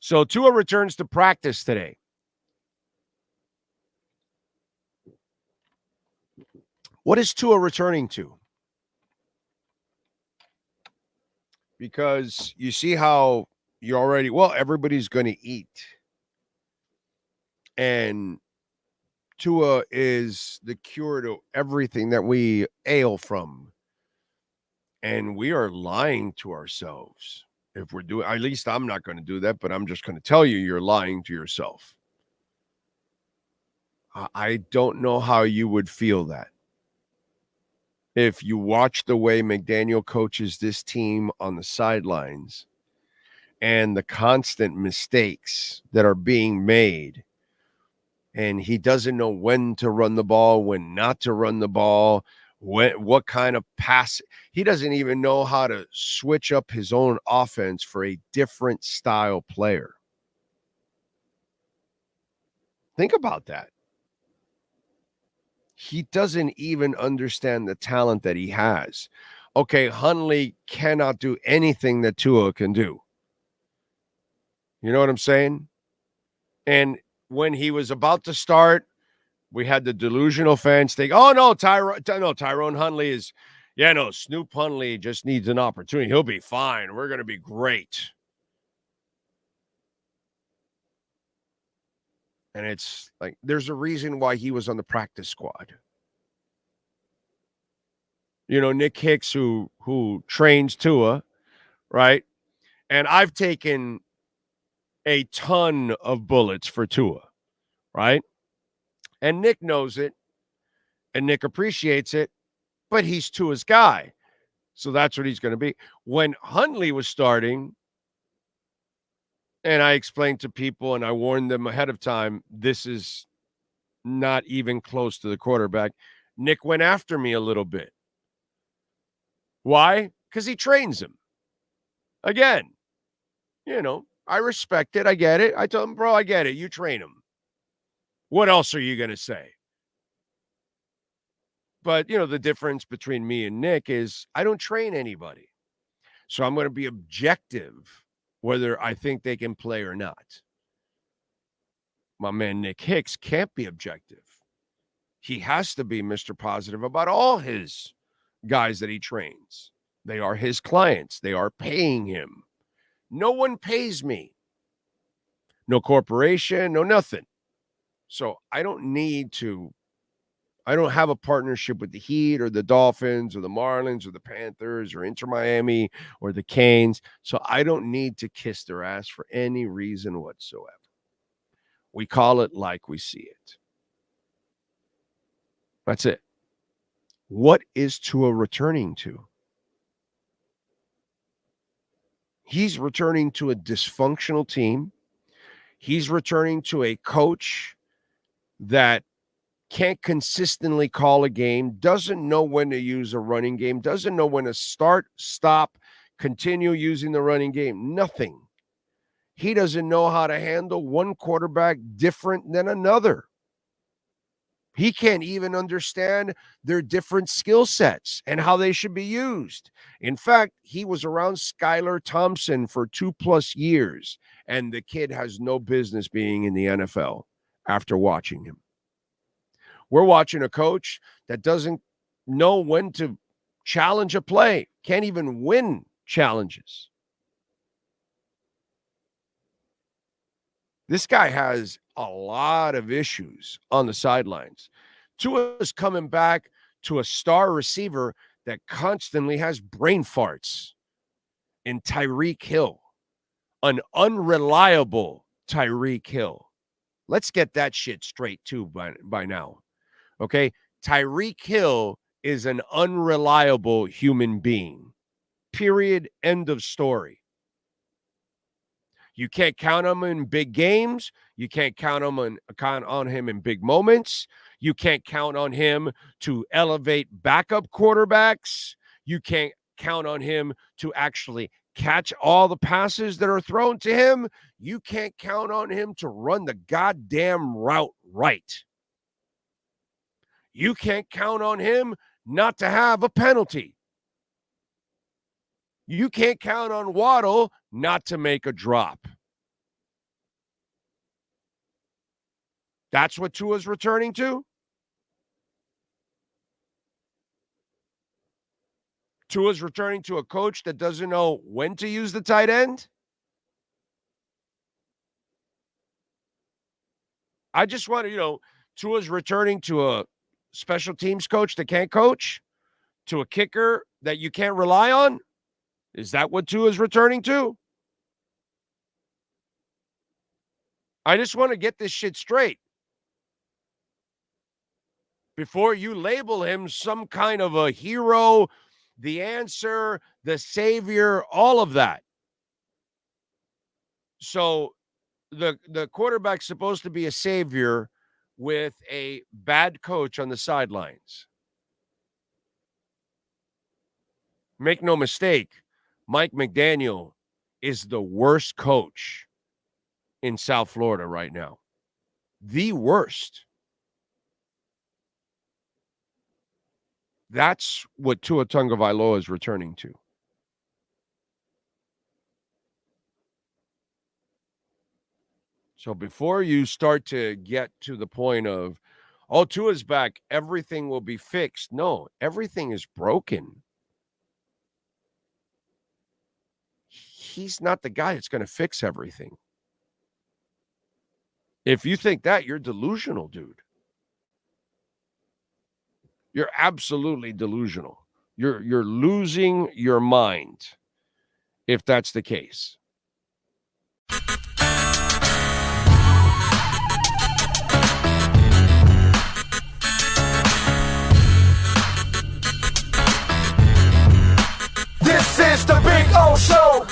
So Tua returns to practice today. What is Tua returning to? Because you see how you already, everybody's going to eat. And Tua is the cure to everything that we ail from. And we are lying to ourselves. If we're doing, at least I'm not going to do that, but I'm just going to tell you, you're lying to yourself. I don't know how you would feel that if you watch the way McDaniel coaches this team on the sidelines and the constant mistakes that are being made. And he doesn't know when to run the ball, when not to run the ball, what kind of pass. He doesn't even know how to switch up his own offense for a different style player. Think about that. He doesn't even understand the talent that he has. Okay, Hundley cannot do anything that Tua can do. You know what I'm saying? And when he was about to start, we had the delusional fans think, oh, no, Tyrone Hundley is, Snoop Hundley just needs an opportunity. He'll be fine. We're going to be great. And it's like, there's a reason why he was on the practice squad. Nick Hicks, who trains Tua, right? And I've taken a ton of bullets for Tua, right? And Nick knows it, and Nick appreciates it, but he's Tua's guy. So that's what he's going to be. When Hundley was starting, and I explained to people and I warned them ahead of time, this is not even close to the quarterback. Nick went after me a little bit. Why? Because he trains him. Again, I respect it. I get it. I told him, bro, I get it. You train him. What else are you going to say? But, the difference between me and Nick is I don't train anybody. So I'm going to be objective whether I think they can play or not. My man Nick Hicks can't be objective. He has to be Mr. Positive about all his guys that he trains. They are his clients. They are paying him. No one pays me. No corporation, no nothing. So I don't have a partnership with the Heat or the Dolphins or the Marlins or the Panthers or InterMiami or the Canes. So I don't need to kiss their ass for any reason whatsoever. We call it like we see it. That's it. What is Tua returning to? He's returning to a dysfunctional team. He's returning to a coach that can't consistently call a game, doesn't know when to use a running game, doesn't know when to start, stop, continue using the running game. Nothing. He doesn't know how to handle one quarterback different than another. He can't even understand their different skill sets and how they should be used. In fact, he was around Skylar Thompson for 2+ years, and the kid has no business being in the NFL after watching him. We're watching a coach that doesn't know when to challenge a play, can't even win challenges. This guy has a lot of issues on the sidelines. Tua is coming back to a star receiver that constantly has brain farts in Tyreek Hill, an unreliable Tyreek Hill. Let's get that shit straight too by now. Okay? Tyreek Hill is an unreliable human being. Period. End of story. You can't count him in big games. You can't count on him in big moments. You can't count on him to elevate backup quarterbacks. You can't count on him to actually catch all the passes that are thrown to him. You can't count on him to run the goddamn route right. You can't count on him not to have a penalty. You can't count on Waddle not to make a drop. That's what Tua's returning to? Tua's returning to a coach that doesn't know when to use the tight end? I just want to, Tua's returning to a special teams coach that can't coach, to a kicker that you can't rely on. Is that what Tua's returning to? I just want to get this shit straight before you label him some kind of a hero, the answer, the savior, all of that. So the quarterback's supposed to be a savior with a bad coach on the sidelines. Make no mistake, Mike McDaniel is the worst coach in South Florida right now. The worst. That's what Tua Tagovailoa is returning to. So before you start to get to the point of, oh, Tua's back, everything will be fixed. No, everything is broken. He's not the guy that's going to fix everything. If you think that, you're delusional, dude. You're absolutely delusional. You're losing your mind if that's the case. This is the Big O Show.